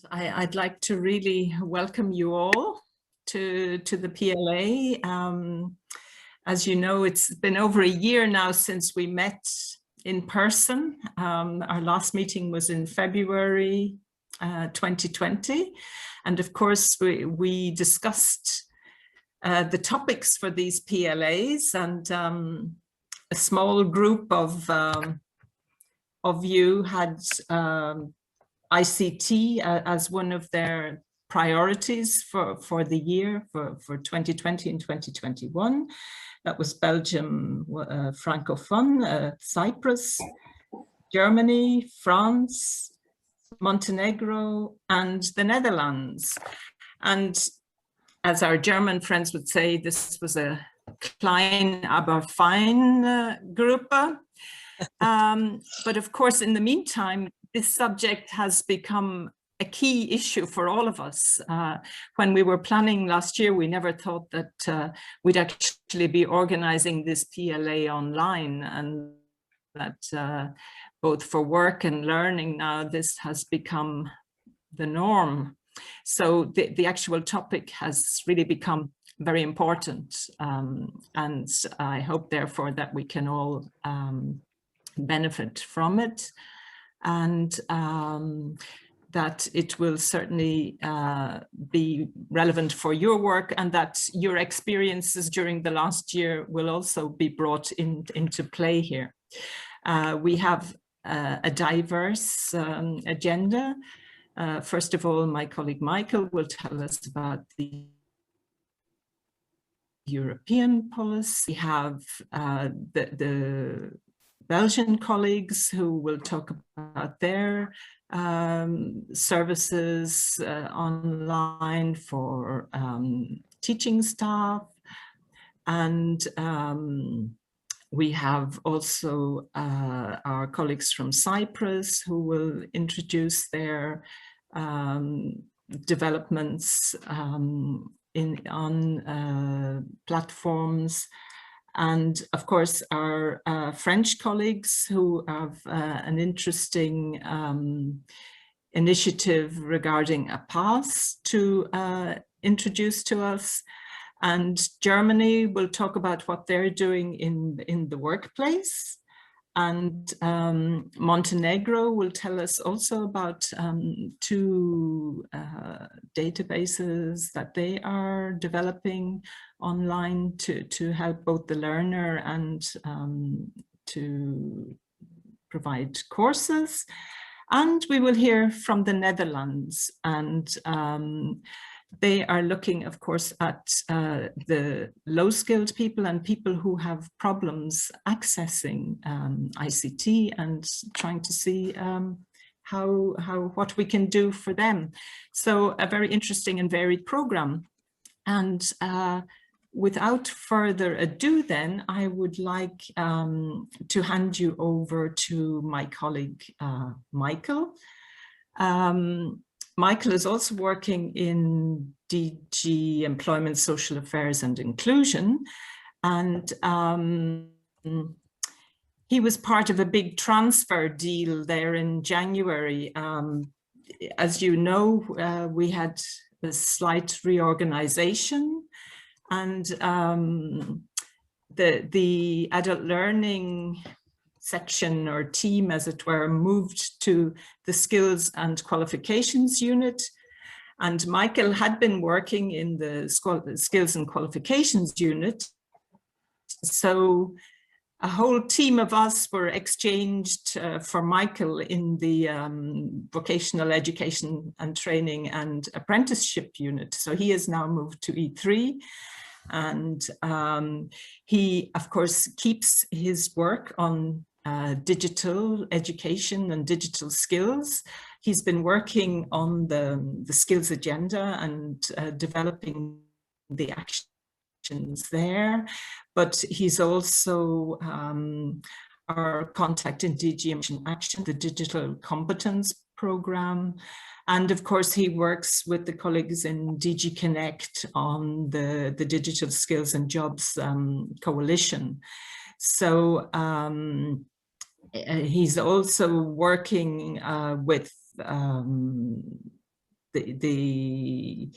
I'd like to really welcome you all to the PLA. As you know, it's been over a year now since we met in person. Our last meeting was in February 2020. And of course, we discussed the topics for these PLAs, and a small group of you had ICT as one of their priorities for the year for 2020 and 2021. That was Belgium, Francophone, Cyprus, Germany, France, Montenegro, and the Netherlands. And as our German friends would say, this was a klein aber fein Gruppe. But of course, in the meantime, this subject has become a key issue for all of us. When we were planning last year, we never thought that we'd actually be organizing this PLA online, and that both for work and learning now, this has become the norm. So the actual topic has really become very important. And I hope, therefore, that we can all benefit from it, and that it will certainly be relevant for your work, and that your experiences during the last year will also be brought into play here. We have a diverse agenda. First of all, my colleague Michael will tell us about the European policy. We have the Belgian colleagues who will talk about their services online for teaching staff. And we have also our colleagues from Cyprus who will introduce their developments on platforms. And of course, our French colleagues who have an interesting initiative regarding a pass to introduce to us. And Germany will talk about what they're doing in the workplace. And Montenegro will tell us also about two databases that they are developing online to help both the learner and to provide courses. And we will hear from the Netherlands, and they are looking, of course, at the low-skilled people and people who have problems accessing ICT, and trying to see what we can do for them. So a very interesting and varied program. And without further ado, then I would like to hand you over to my colleague Michael. Michael is also working in DG Employment, Social Affairs and Inclusion, and he was part of a big transfer deal there in January. As you know, we had a slight reorganization, and the adult learning section or team, as it were, moved to the Skills and Qualifications unit. And Michael had been working in the Skills and Qualifications unit. So a whole team of us were exchanged for Michael in the Vocational Education and Training and Apprenticeship unit. So he has now moved to E3. And he, of course, keeps his work on digital education and digital skills. He's been working on the skills agenda and developing the actions there, but he's also our contact in DG Action, the Digital Competence Program. And of course, he works with the colleagues in DG Connect on the Digital Skills and Jobs Coalition. So he's also working with in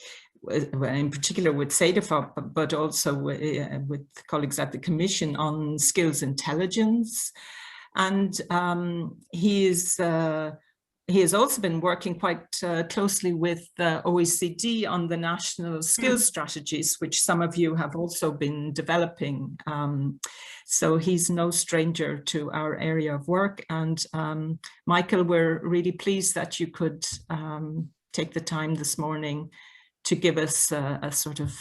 particular with CEDEFOP, but also with colleagues at the Commission on skills intelligence. And he has also been working quite closely with the OECD on the national skills strategies, which some of you have also been developing. So he's no stranger to our area of work. And Michael, we're really pleased that you could take the time this morning to give us a sort of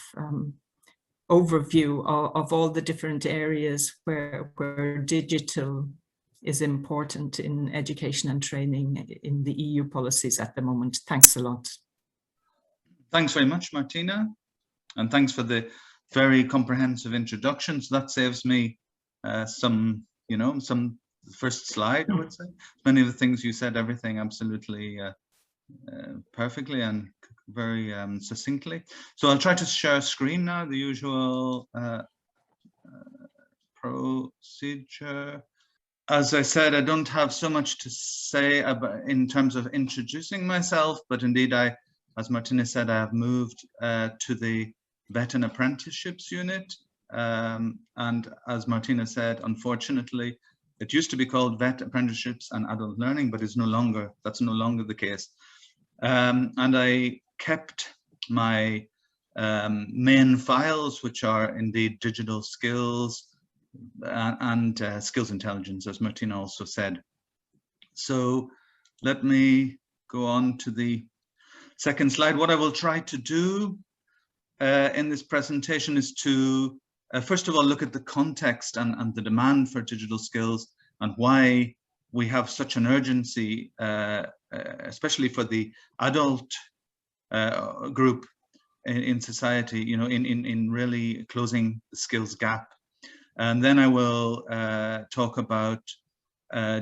overview of all the different areas where digital is important in education and training in the EU policies at the moment. Thanks a lot. Thanks very much, Martina. And thanks for the very comprehensive introductions. That saves me some first slide, I would say. Many of the things you said, everything absolutely perfectly and very succinctly. So I'll try to share screen now, the usual procedure. As I said, I don't have so much to say about in terms of introducing myself, but indeed as Martina said, I have moved to the Vet and Apprenticeships unit. And as Martina said, unfortunately, it used to be called Vet Apprenticeships and Adult Learning, but that's no longer the case. And I kept my main files, which are indeed digital skills and skills intelligence, as Martina also said. So let me go on to the second slide. What I will try to do in this presentation is to first of all look at the context and the demand for digital skills and why we have such an urgency, especially for the adult group in society, in really closing the skills gap. And then I will talk about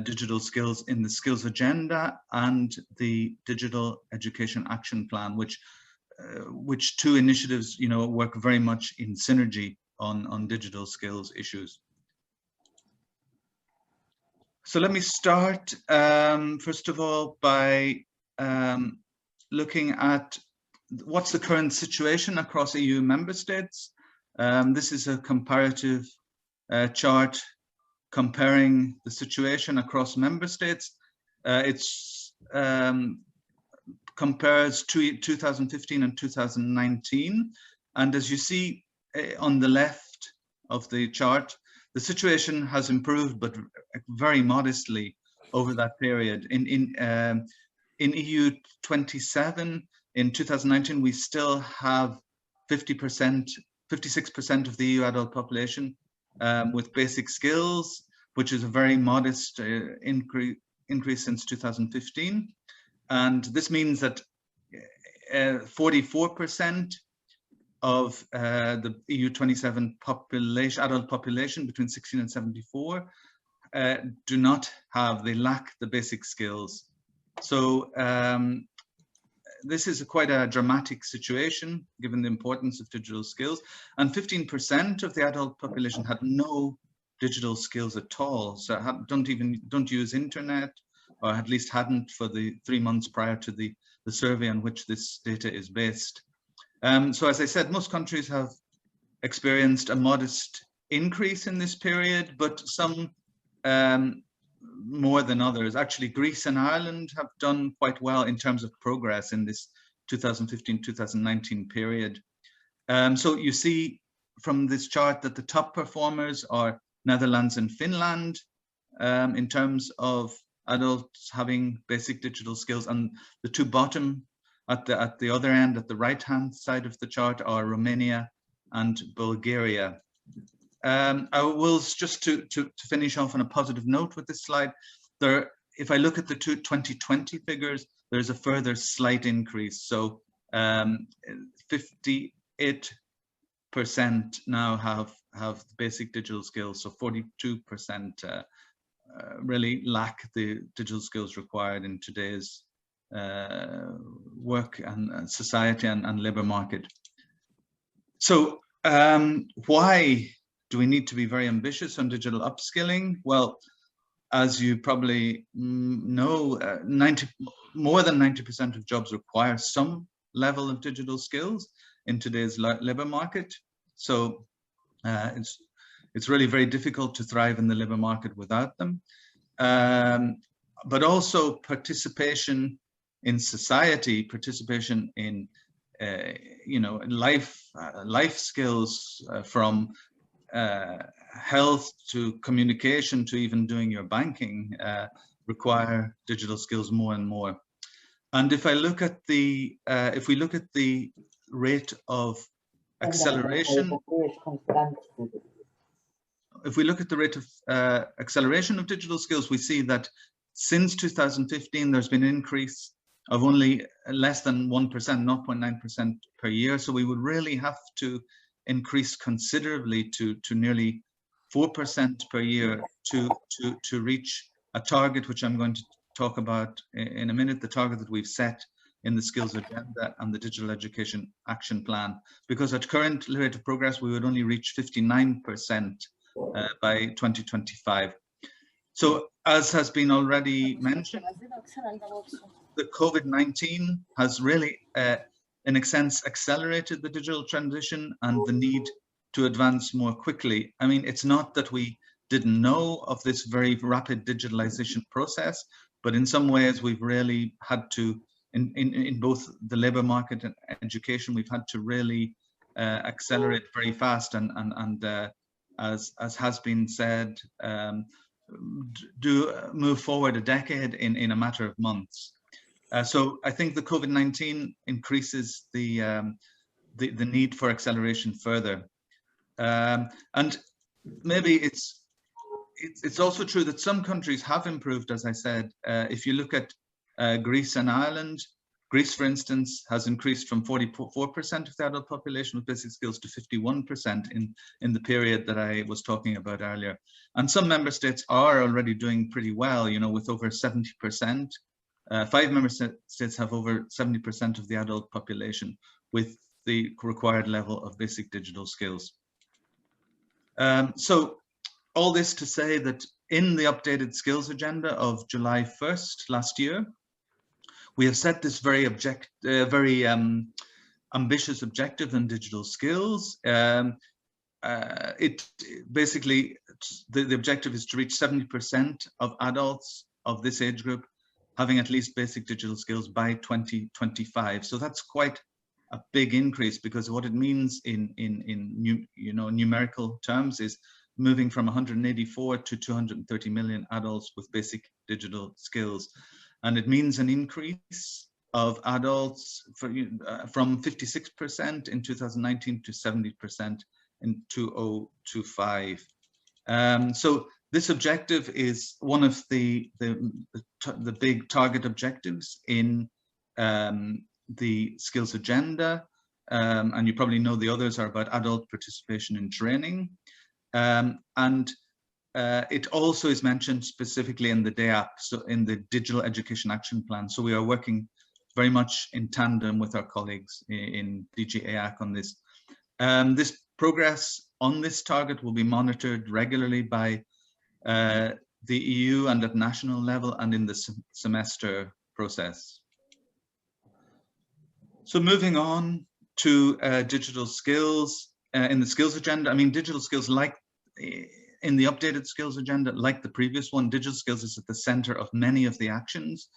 digital skills in the skills agenda and the digital education action plan, which two initiatives, work very much in synergy on digital skills issues. So let me start, first of all, by looking at what's the current situation across EU member states. This is a comparative chart comparing the situation across member states. It's compares 2015 and 2019. And as you see on the left of the chart, the situation has improved, but very modestly over that period. In EU 27, in 2019, we still have 56% of the EU adult population with basic skills, which is a very modest increase since 2015. And this means that 44% of the EU 27 population, adult population between 16 and 74 they lack the basic skills. So this is quite a dramatic situation given the importance of digital skills. And 15% of the adult population had no digital skills at all. So don't use internet, or at least hadn't for the 3 months prior to the survey on which this data is based. So as I said, most countries have experienced a modest increase in this period, but some more than others. Actually, Greece and Ireland have done quite well in terms of progress in this 2015-2019 period. So you see from this chart that the top performers are Netherlands and Finland in terms of adults having basic digital skills, and the two bottom at the other end, at the right-hand side of the chart, are Romania and Bulgaria. I will just to finish off on a positive note with this slide. If I look at the 2020 figures, there's a further slight increase. So 58% now have basic digital skills. So 42% really lack the digital skills required in today's work and society and labor market. So why do we need to be very ambitious on digital upskilling? Well, as you probably know, more than 90% of jobs require some level of digital skills in today's labor market. So it's really very difficult to thrive in the labor market without them. But also participation in society, participation in life skills, from health to communication to even doing your banking, require digital skills more and more. And if we look at the rate of acceleration, if we look at the rate of acceleration of digital skills, we see that since 2015, there's been an increase of only less than 1%, 0.9% per year. So we would really have to increase considerably to nearly 4% per year to reach a target, which I'm going to talk about in a minute, the target that we've set in the skills agenda and the digital education action plan. Because at current rate of progress, we would only reach 59% by 2025. So as has been already mentioned, the COVID-19 has really, in a sense, accelerated the digital transition and the need to advance more quickly. I mean, it's not that we didn't know of this very rapid digitalization process, but in some ways we've really had to, in both the labor market and education, we've had to really accelerate very fast and as has been said, do move forward a decade in a matter of months. So I think the COVID-19 increases the need for acceleration further. And maybe it's also true that some countries have improved, as I said. If you look at Greece and Ireland, Greece, for instance, has increased from 44% of the adult population with basic skills to 51% in the period that I was talking about earlier. And some member states are already doing pretty well, with over 70%. 5 member states have over 70% of the adult population with the required level of basic digital skills. So all this to say that in the updated skills agenda of July 1st last year, we have set this very ambitious objective in digital skills. It basically, the objective is to reach 70% of adults of this age group having at least basic digital skills by 2025. So that's quite a big increase, because what it means in numerical terms is moving from 184 to 230 million adults with basic digital skills. And it means an increase of adults from 56% in 2019 to 70% in 2025. So this objective is one of the big target objectives in the skills agenda. And you probably know the others are about adult participation in training. It also is mentioned specifically in the DEAP, so in the Digital Education Action Plan. So we are working very much in tandem with our colleagues in DG EAC on this. This progress on this target will be monitored regularly by the EU and at national level and in the semester process. So moving on to digital skills in the skills agenda. I mean, digital skills, like in the updated skills agenda, like the previous one, digital skills is at the center of many of the actions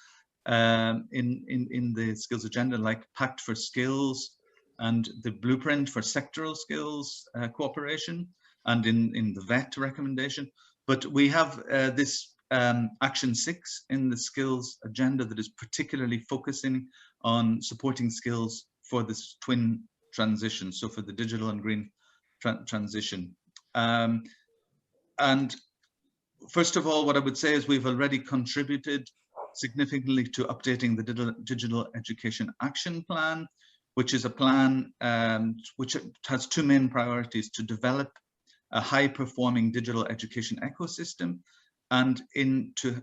in the skills agenda, like Pact for Skills and the blueprint for sectoral skills cooperation, and in the VET recommendation. But we have this action 6 in the skills agenda that is particularly focusing on supporting skills for this twin transition, so for the digital and green transition. And first of all, what I would say is we've already contributed significantly to updating the Digital Education Action Plan, which is a plan which has 2 main priorities: to develop a high-performing digital education ecosystem and to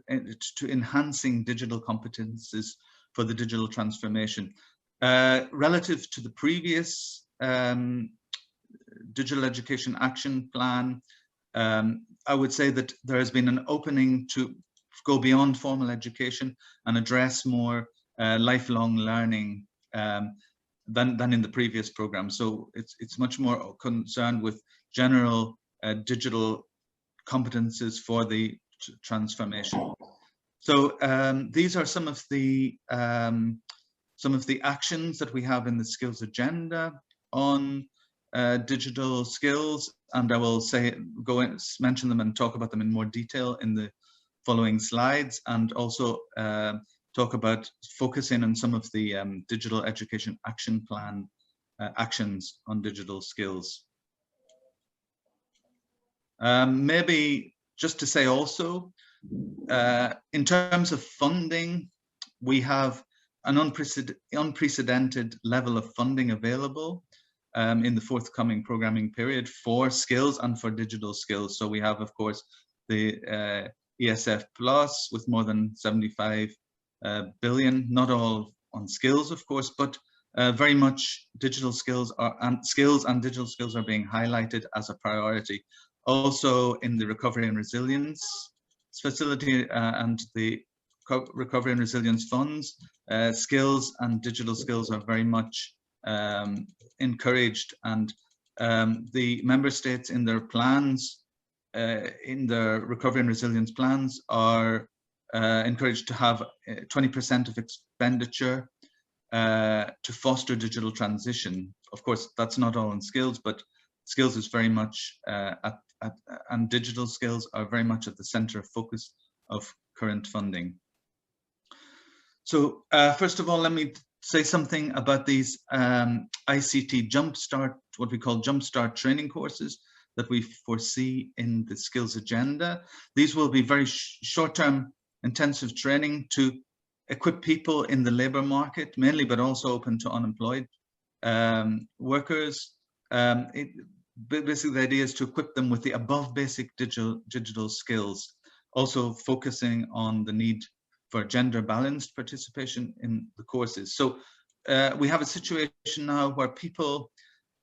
enhancing digital competences for the digital transformation. Relative to the previous Digital Education Action Plan, I would say that there has been an opening to go beyond formal education and address more lifelong learning than in the previous program. So it's much more concerned with general digital competences for the transformation. So these are some of the actions that we have in the skills agenda on digital skills, and I will mention them and talk about them in more detail in the following slides, and also talk about focusing on some of the digital education action plan actions on digital skills. Maybe just to say also, in terms of funding, we have an unprecedented level of funding available in the forthcoming programming period for skills and for digital skills. So we have, of course, the ESF Plus with more than 75 billion, not all on skills, of course, but very much digital skills and digital skills are being highlighted as a priority. Also in the Recovery and Resilience Facility and the Recovery and Resilience Funds, skills and digital skills are very much encouraged, and the member states in their plans, in their Recovery and Resilience plans, are encouraged to have 20% of expenditure to foster digital transition. Of course, that's not all in skills, but skills is very much and digital skills are very much at the center of focus of current funding. So first of all, let me say something about these ICT Jumpstart, what we call Jumpstart training courses that we foresee in the skills agenda. These will be very short-term intensive training to equip people in the labor market mainly, but also open to unemployed workers. Basically, the idea is to equip them with the above basic digital skills, also focusing on the need for gender balanced participation in the courses. So we have a situation now where people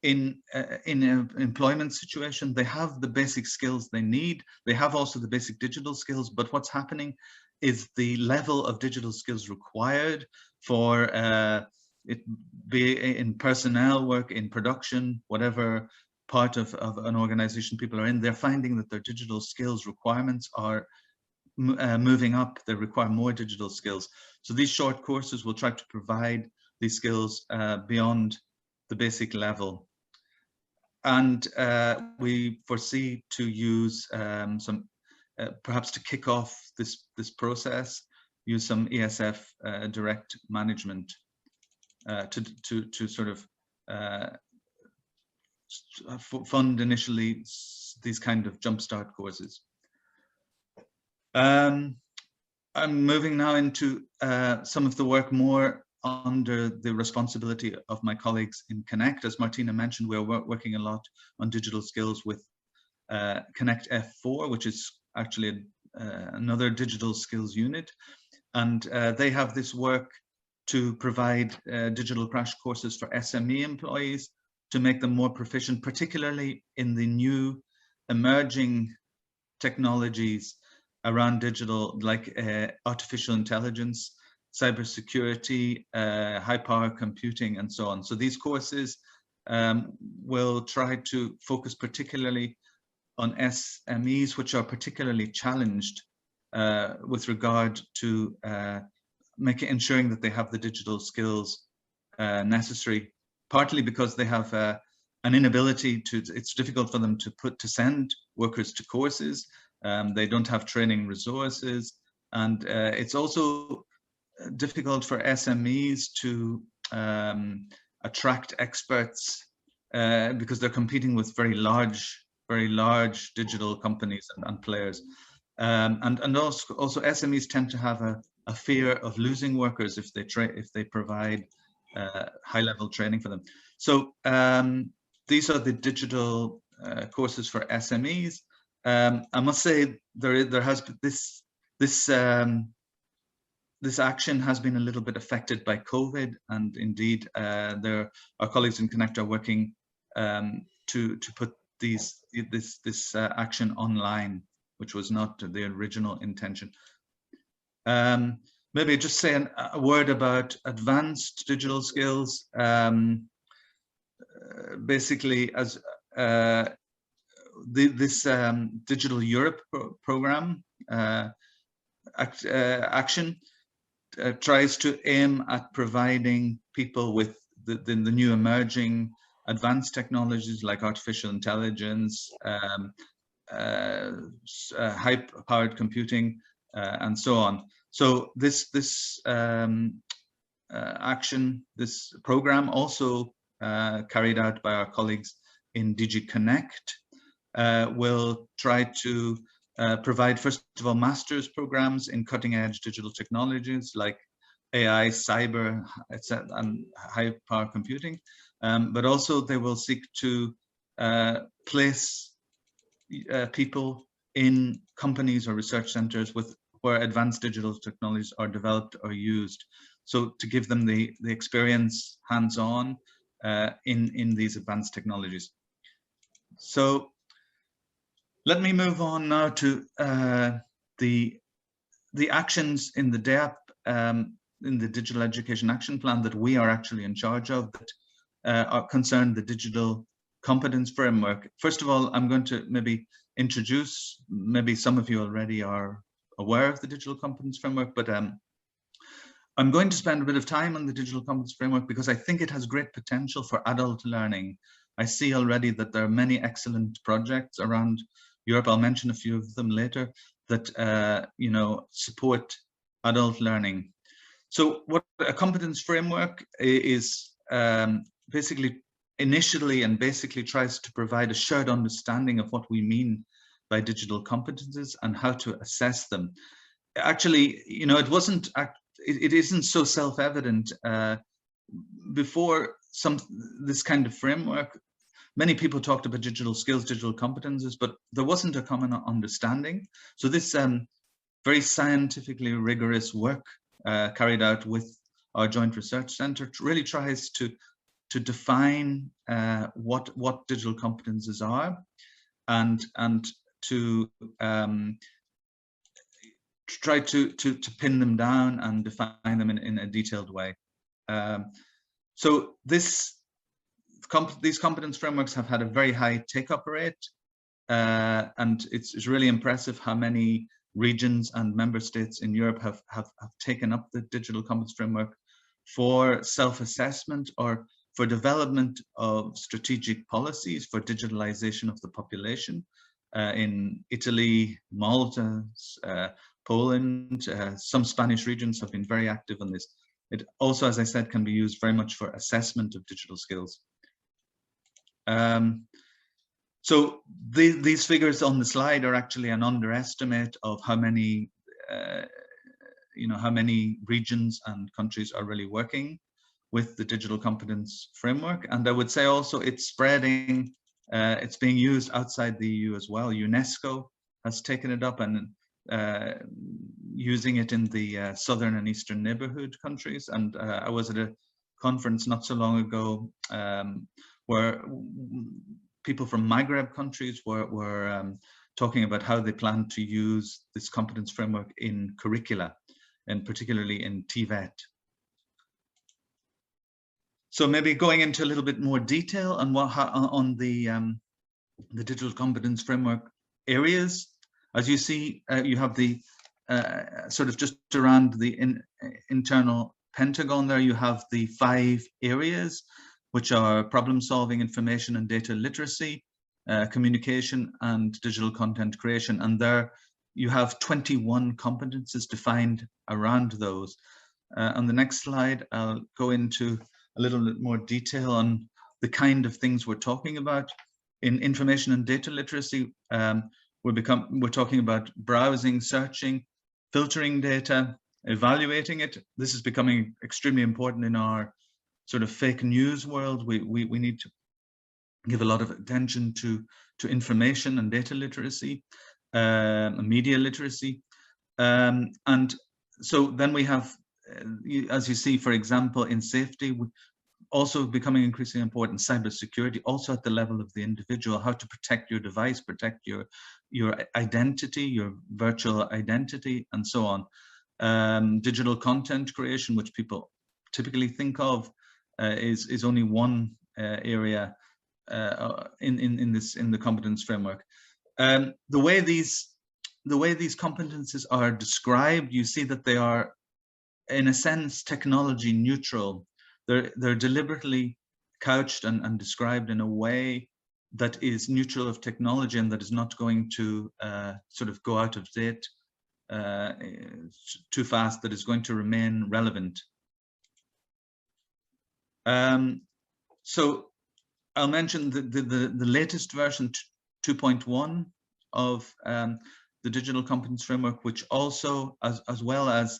in an employment situation, they have the basic skills they need. They have also the basic digital skills, but what's happening is the level of digital skills required for it be in personnel work, in production, whatever part of an organization people are in, they're finding that their digital skills requirements are moving up. They require more digital skills. So these short courses will try to provide these skills beyond the basic level. And we foresee to use some, perhaps to kick off this process, use some ESF direct management to sort of fund initially these kind of jumpstart courses. I'm moving now into some of the work more under the responsibility of my colleagues in Connect. As Martina mentioned, we're working a lot on digital skills with Connect F4, which is actually another digital skills unit. And they have this work to provide digital crash courses for SME employees to make them more proficient, particularly in the new emerging technologies around digital, like artificial intelligence, cybersecurity, high power computing, and so on. So these courses will try to focus particularly on SMEs, which are particularly challenged with regard to ensuring that they have the digital skills necessary, partly because they have an inability to, it's difficult for them to send workers to courses. They don't have training resources, and it's also difficult for SMEs to attract experts because they're competing with very large digital companies and players. And also SMEs tend to have a fear of losing workers if they provide high-level training for them. So these are the digital courses for SMEs. I must say there has been this action has been a little bit affected by COVID, and indeed our colleagues in Connect are working to put this action online, which was not the original intention. Maybe just say a word about advanced digital skills. Basically, as this Digital Europe program action tries to aim at providing people with the new emerging advanced technologies like artificial intelligence, high-powered computing, and so on. So this action, this program, also carried out by our colleagues in DG Connect, will try to provide, first of all, master's programs in cutting-edge digital technologies like AI, cyber, etc., and high-power computing. But also they will seek to place people in companies or research centers where advanced digital technologies are developed or used. So to give them the experience hands-on in these advanced technologies. So let me move on now to the actions in the DEAP, in the Digital Education Action Plan that we are actually in charge of, that are concerned the digital competence framework. First of all, I'm going to maybe introduce, maybe some of you already are aware of the digital competence framework, but I'm going to spend a bit of time on the digital competence framework because I think it has great potential for adult learning. I see already that there are many excellent projects around Europe. I'll mention a few of them later that you know, support adult learning. So what a competence framework is, basically basically tries to provide a shared understanding of what we mean by digital competences and how to assess them. Actually, you know, it isn't so self-evident. Before this kind of framework, many people talked about digital skills, digital competences, but there wasn't a common understanding. So this very scientifically rigorous work carried out with our joint research center really tries to define what digital competences are and to try to pin them down and define them in a detailed way. So these competence frameworks have had a very high take-up rate, and it's really impressive how many regions and member states in Europe have taken up the digital competence framework for self-assessment or for development of strategic policies for digitalization of the population. In Italy, Malta, Poland, some Spanish regions have been very active on this. It also, as I said, can be used very much for assessment of digital skills. So these figures on the slide are actually an underestimate of how many, how many regions and countries are really working with the digital competence framework. And I would say also it's spreading, it's being used outside the EU as well. UNESCO has taken it up and using it in the southern and eastern neighborhood countries. And I was at a conference not so long ago where people from Maghreb countries were talking about how they plan to use this competence framework in curricula, and particularly in TVET. So maybe going into a little bit more detail on on the digital competence framework areas. As you see, you have the sort of just around the internal pentagon there, you have the 5 areas, which are problem solving, information and data literacy, communication, and digital content creation. And there you have 21 competences defined around those. On the next slide, I'll go into a little bit more detail on the kind of things we're talking about. In information and data literacy, we're talking about browsing, searching, filtering data, evaluating it. This is becoming extremely important in our sort of fake news world. We need to give a lot of attention to information and data literacy, media literacy. And so then we have, as you see, for example, in safety, also becoming increasingly important, cybersecurity, also at the level of the individual, how to protect your device, protect your identity, your virtual identity, and so on. Digital content creation, which people typically think of, is only one area in the competence framework. The way these competences are described, you see that they are, in a sense, technology neutral. They're deliberately couched and described in a way that is neutral of technology and that is not going to sort of go out of date too fast, that is going to remain relevant. So I'll mention the latest version 2.1 of the Digital Competence Framework, which also, as well as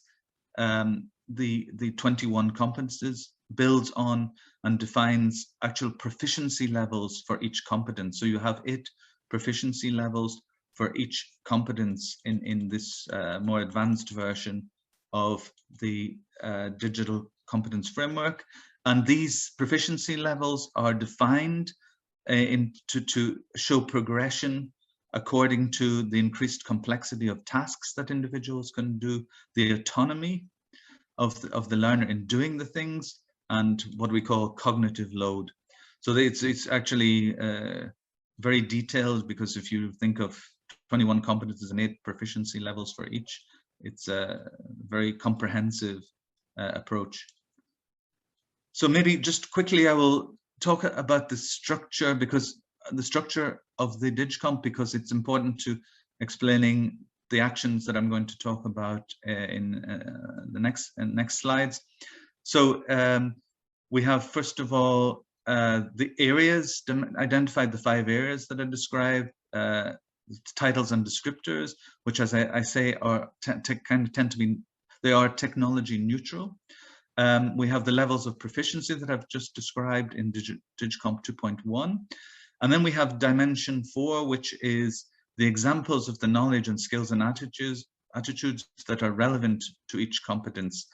the 21 competences, builds on and defines actual proficiency levels for each competence. So you have 8 proficiency levels for each competence in this more advanced version of the Digital Competence Framework. And these proficiency levels are defined to show progression according to the increased complexity of tasks that individuals can do, the autonomy of the learner in doing the things, and what we call cognitive load. So it's actually very detailed, because if you think of 21 competences and 8 proficiency levels for each, it's a very comprehensive approach. So maybe just quickly, I will talk about the structure, because the structure of the DigComp, because it's important to explaining the actions that I'm going to talk about in the next slides. So we have, first of all, the areas, identified the 5 areas that I described, titles and descriptors, which, as I say, are tend to be, they are technology neutral. We have the levels of proficiency that I've just described in DigComp 2.1. And then we have dimension 4, which is the examples of the knowledge and skills and attitudes that are relevant to each competence,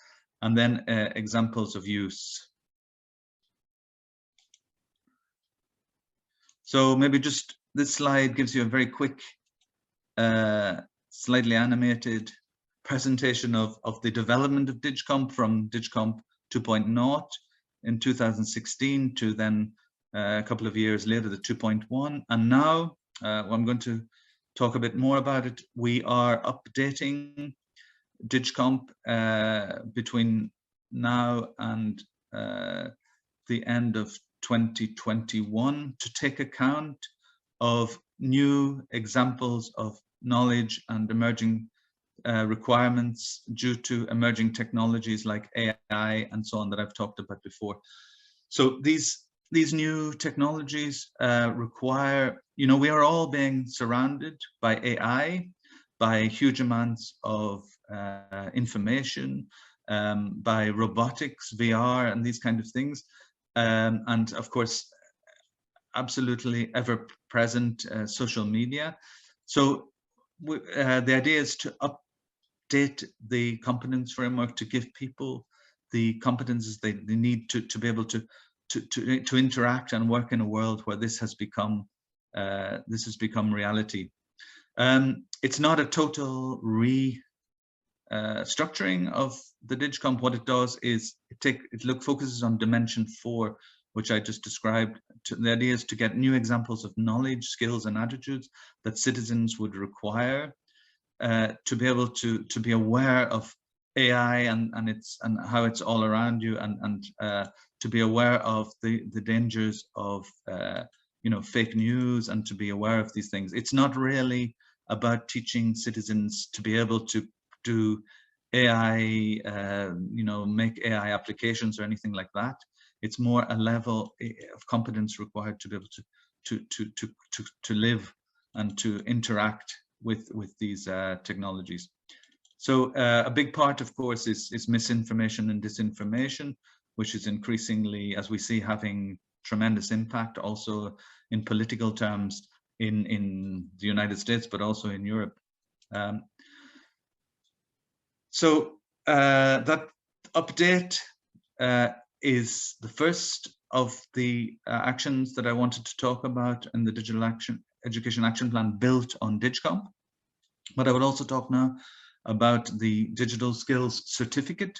and then examples of use. So maybe just this slide gives you a very quick, slightly animated presentation of the development of DigComp from DigComp 2.0 in 2016 to then a couple of years later, the 2.1. And now I'm going to talk a bit more about it. We are updating DigComp between now and the end of 2021 to take account of new examples of knowledge and emerging requirements due to emerging technologies like AI and so on that I've talked about before. So these new technologies require, we are all being surrounded by AI, by huge amounts of information, by robotics, VR, and these kind of things. And of course, absolutely ever-present social media. So the idea is to update the competence framework to give people the competences they need to be able to interact and work in a world where this has become reality. It's not a total structuring of the DigComp. What it does is it focuses on dimension 4, which I just described. The idea is to get new examples of knowledge, skills, and attitudes that citizens would require to be able to be aware of AI and how it's all around you, and to be aware of the dangers of fake news, and to be aware of these things. It's not really about teaching citizens to be able to do AI, make AI applications or anything like that. It's more a level of competence required to be able to live and to interact with these technologies. So a big part, of course, is misinformation and disinformation, which is increasingly, as we see, having tremendous impact also in political terms in the United States, but also in Europe. So that update is the first of the actions that I wanted to talk about in the Digital Education Action Plan built on DigComp. But I will also talk now about the Digital Skills Certificate,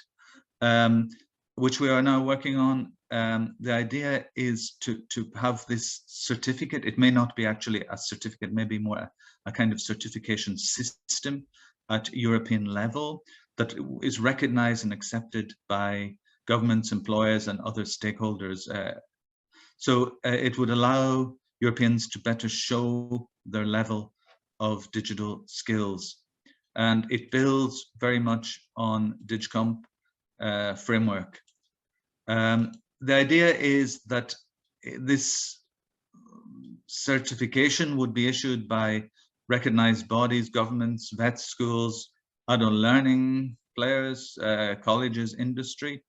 which we are now working on. The idea is to have this certificate. It may not be actually a certificate, maybe more a kind of certification system at European level that is recognized and accepted by governments, employers, and other stakeholders. So it would allow Europeans to better show their level of digital skills. And it builds very much on DigComp framework. The idea is that this certification would be issued by recognized bodies, governments, vet schools, adult learning players, colleges, industry,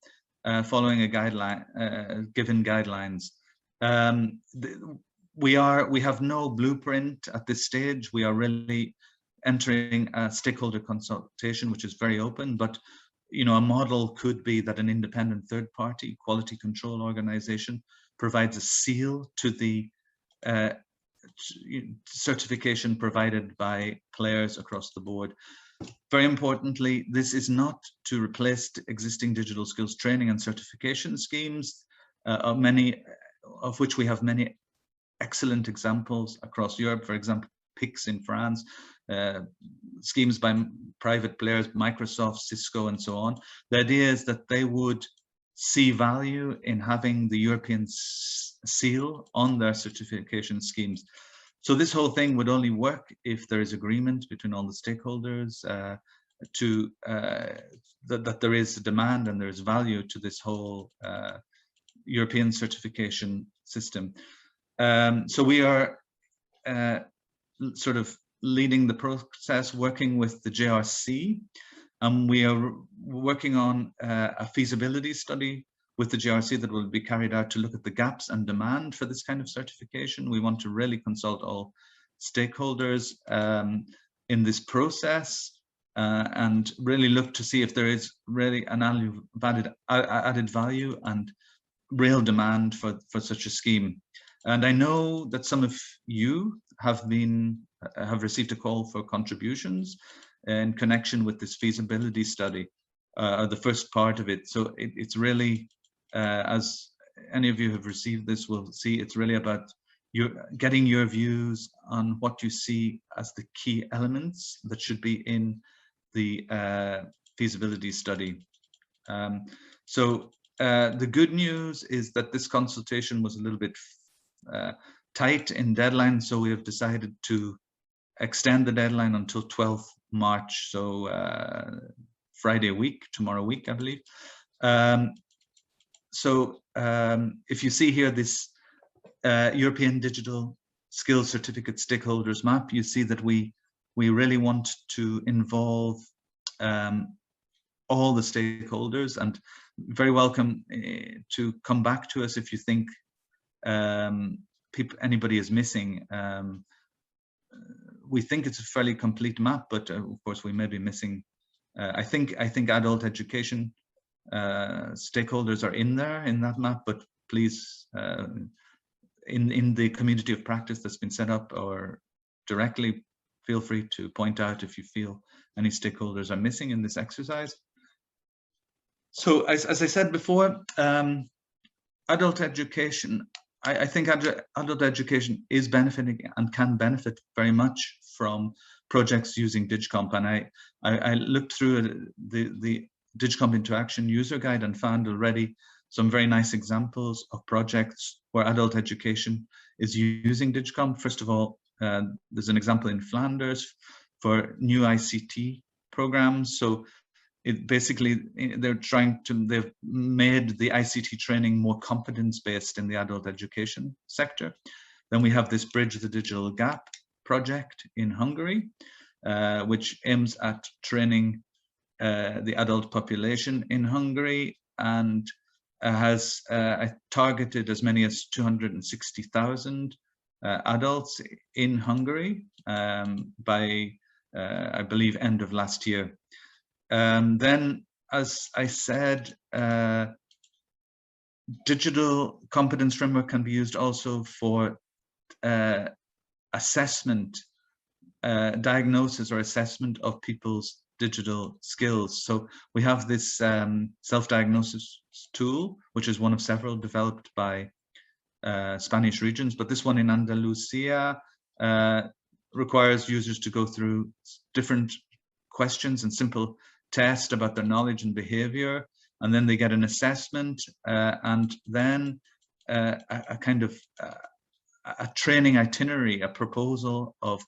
following a guideline, given guidelines. We have no blueprint at this stage. We are really entering a stakeholder consultation, which is very open, but you know, a model could be that an independent third-party quality control organization provides a seal to the certification provided by players across the board. Very importantly, this is not to replace existing digital skills training and certification schemes, many of which we have many excellent examples across Europe. For example, PICS in France, schemes by private players, Microsoft, Cisco, and so on. The idea is that they would see value in having the European seal on their certification schemes. So this whole thing would only work if there is agreement between all the stakeholders that there is demand and there is value to this whole European certification system. So we are sort of leading the process, working with the JRC. We are working on a feasibility study with the JRC that will be carried out to look at the gaps and demand for this kind of certification. We want to really consult all stakeholders in this process and really look to see if there is really an added value and real demand for such a scheme. And I know that some of you have received a call for contributions in connection with this feasibility study, or the first part of it. So it's really, as any of you have received this will see, it's really about getting your views on what you see as the key elements that should be in the feasibility study. The good news is that this consultation was a little bit tight in deadline, so we have decided to extend the deadline until 12th March, so Friday week, tomorrow week, I believe. If you see here this European Digital Skills Certificate Stakeholders Map, you see that we really want to involve all the stakeholders, and very welcome to come back to us if you think anybody is missing. We think it's a fairly complete map, but of course we may be missing. I think adult education stakeholders are in there in that map, but please, in the community of practice that's been set up, or directly, feel free to point out if you feel any stakeholders are missing in this exercise. So as I said before, adult education, I think adult education is benefiting and can benefit very much from projects using DigComp. And I looked through the DigComp Interaction user guide and found already some very nice examples of projects where adult education is using DigComp. First of all, there's an example in Flanders for new ICT programs. So they've made the ICT training more competence-based in the adult education sector. Then we have this Bridge the Digital Gap project in Hungary, which aims at training the adult population in Hungary, and has targeted as many as 260,000 adults in Hungary by, I believe, end of last year. Then, as I said, digital competence framework can be used also for assessment, diagnosis or assessment of people's digital skills. So we have this self-diagnosis tool, which is one of several developed by Spanish regions, but this one in Andalusia requires users to go through different questions and simple tests about their knowledge and behavior, and then they get an assessment and then a kind of a training itinerary, a proposal of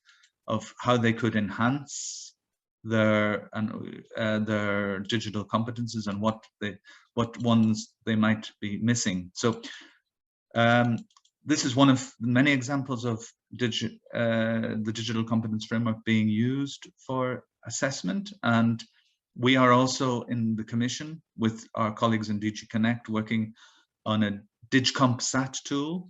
how they could enhance their digital competences and what ones they might be missing. So this is one of many examples of the digital competence framework being used for assessment, and we are also in the Commission with our colleagues in DG Connect working on a DigCompSat tool,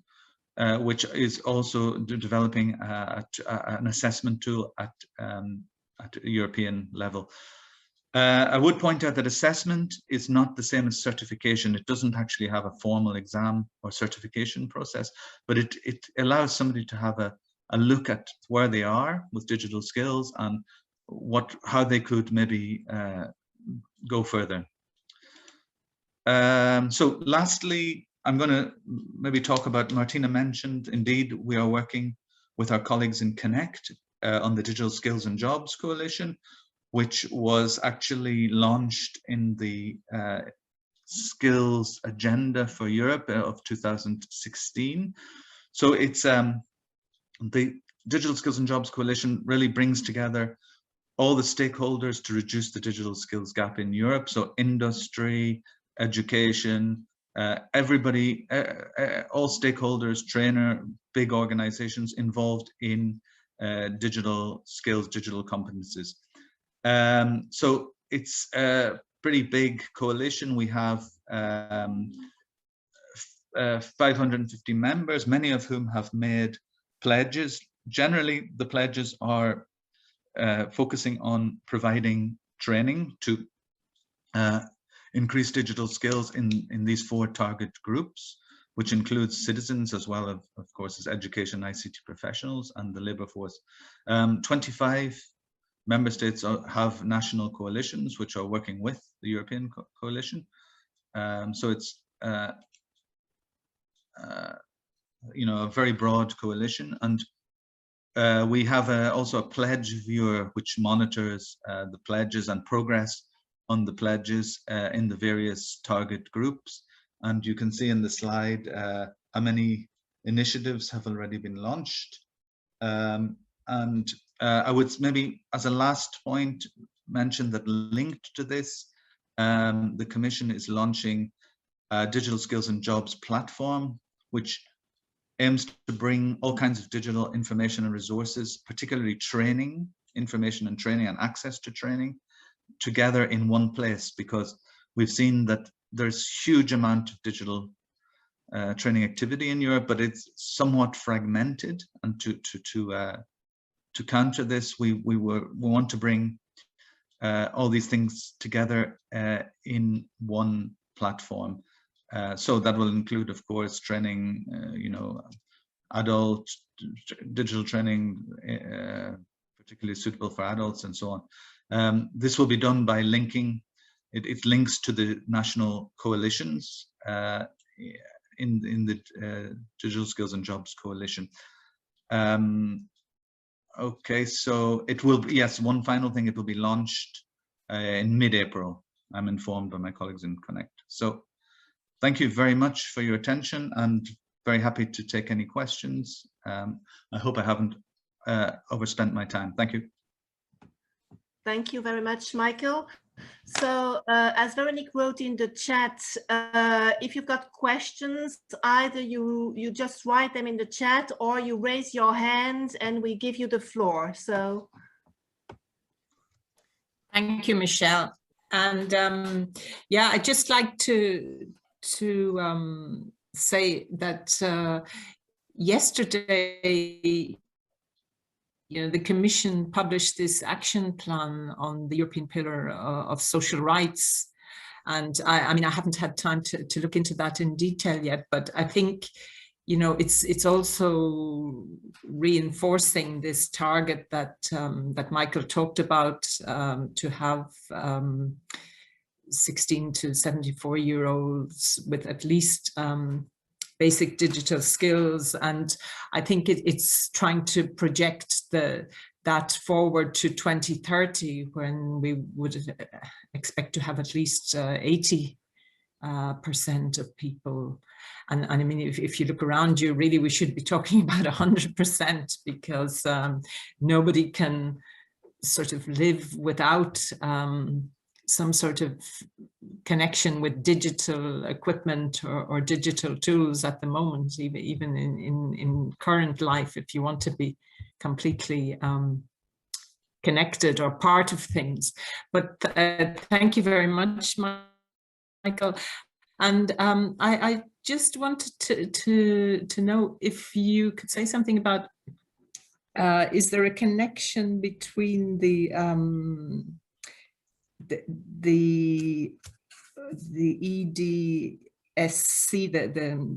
which is also developing an assessment tool at European level. I would point out that assessment is not the same as certification. It doesn't actually have a formal exam or certification process, but it allows somebody to have a look at where they are with digital skills and how they could maybe go further. So lastly, I'm going to maybe talk about, Martina mentioned, indeed, we are working with our colleagues in Connect on the Digital Skills and Jobs Coalition, which was actually launched in the Skills Agenda for Europe of 2016. So it's the Digital Skills and Jobs Coalition really brings together all the stakeholders to reduce the digital skills gap in Europe. So industry, education, everybody, all stakeholders, trainer, big organizations involved in digital skills, digital competences. So it's a pretty big coalition. We have 550 members, many of whom have made pledges. Generally, the pledges are focusing on providing training to increase digital skills in these 4 target groups, which includes citizens as well of course as education, ICT professionals and the labor force. 25 member states have national coalitions which are working with the European coalition. So it's you know, a very broad coalition, and we have also a pledge viewer which monitors the pledges and progress on the pledges in the various target groups. And you can see in the slide how many initiatives have already been launched. And I would maybe, as a last point, mention that linked to this, the Commission is launching a Digital Skills and Jobs platform, which aims to bring all kinds of digital information and resources, particularly training, information and training and access to training, together in one place, because we've seen that there's huge amount of digital training activity in Europe, but it's somewhat fragmented. And to counter this, we want to bring all these things together in one platform. So that will include, of course, training, you know, adult digital training, particularly suitable for adults and so on. This will be done by linking, it links to the national coalitions in the Digital Skills and Jobs Coalition. Okay, so it will be, yes, one final thing, it will be launched in mid-April. I'm informed by my colleagues in Connect. So thank you very much for your attention, and very happy to take any questions. I hope I haven't overspent my time. Thank you. Thank you very much, Michael. So as Veronique wrote in the chat, if you've got questions, either you just write them in the chat or you raise your hand and we give you the floor. So thank you, Michelle. And yeah, I'd just like to say that yesterday, you know, the Commission published this action plan on the European Pillar of Social Rights, And I mean, I haven't had time to look into that in detail yet, but I think, you know, it's also reinforcing this target that that Michael talked about, to have 16 to 74-year-olds with at least basic digital skills. And I think it's trying to project that forward to 2030, when we would expect to have at least 80% of people. And I mean, if you look around you, really, we should be talking about 100%, because nobody can sort of live without some sort of connection with digital equipment or digital tools at the moment, even in current life, if you want to be completely connected or part of things. But thank you very much, Michael. And I just wanted to know if you could say something about, is there a connection between the EDSC,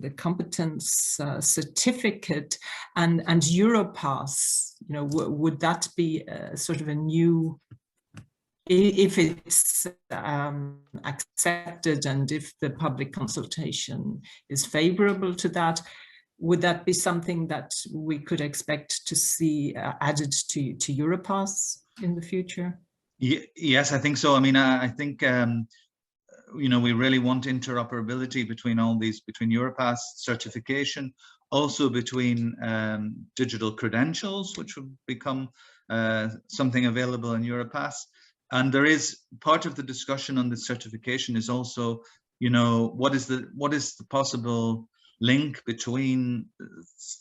the competence certificate, and Europass? You know, would that be sort of a new, if it's accepted and if the public consultation is favorable to that, would that be something that we could expect to see added to Europass in the future? Yes, I think so. I mean, I think, you know, we really want interoperability between all these, between Europass certification, also between digital credentials, which will become something available in Europass. And there is part of the discussion on this certification is also, you know, what is the possible link between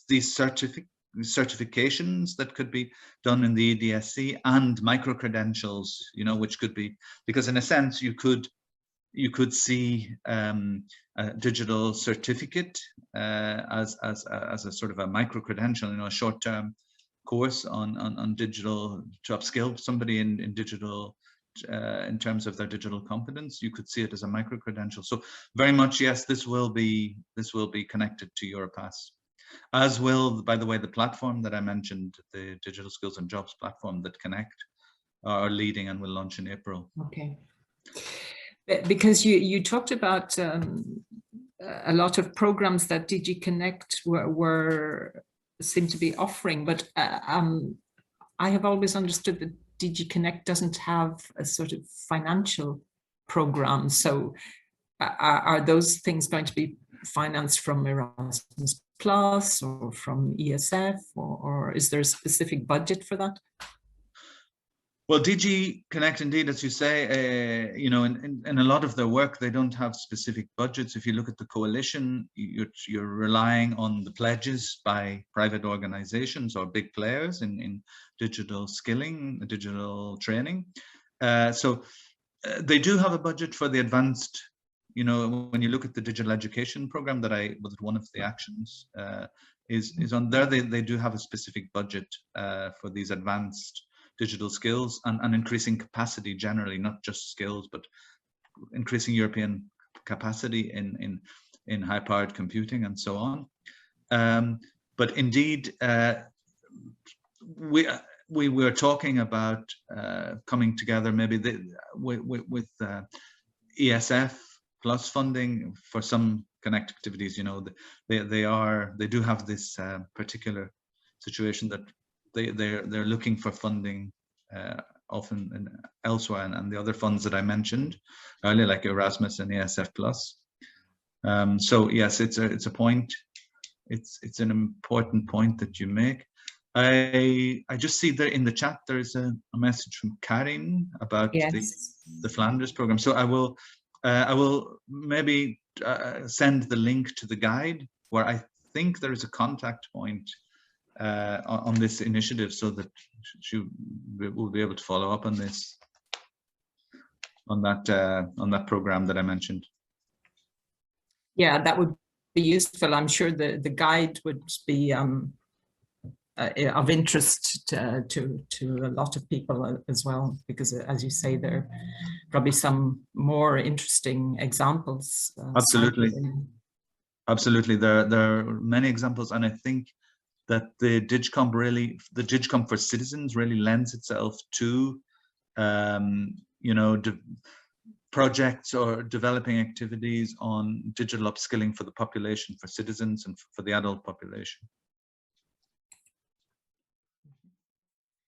these certifications that could be done in the EDSC and micro-credentials, you know, which could be, because in a sense you could see a digital certificate as a sort of a micro-credential, you know, a short-term course on digital, to upskill somebody in digital, in terms of their digital competence. You could see it as a micro-credential. So very much, yes, this will be connected to Europass, as will, by the way, the platform that I mentioned, the Digital Skills and Jobs platform that Connect are leading and will launch in April. Okay. Because you talked about a lot of programs that DG Connect seem to be offering, but I have always understood that DG Connect doesn't have a sort of financial program. So are those things going to be financed from Erasmus Plus or from ESF, or is there a specific budget for that? Well, DG Connect, indeed, as you say, you know, in a lot of their work, they don't have specific budgets. If you look at the coalition, you're relying on the pledges by private organizations or big players in digital skilling, digital training. So they do have a budget for the advanced, you know, when you look at the digital education program that was one of the actions is on there, they do have a specific budget for these advanced digital skills and increasing capacity generally, not just skills, but increasing European capacity in high-powered computing and so on. But indeed, we were talking about coming together maybe with ESF plus funding for some Connect activities. You know, they do have this particular situation that they're looking for funding often elsewhere, and the other funds that I mentioned earlier, like Erasmus and ESF Plus. So yes, it's a point. It's an important point that you make. I just see there in the chat there is a message from Karin about the Flanders program. So I will maybe send the link to the guide where I think there is a contact point on this initiative, so that she will be able to follow up on this, on that program that I mentioned. Yeah, that would be useful. I'm sure the guide would be of interest to a lot of people as well, because as you say, there are probably some more interesting examples. Absolutely. cited. Absolutely, there are many examples, and I think that the DigComp for Citizens really lends itself to, you know, projects or developing activities on digital upskilling for the population, for citizens, and for the adult population.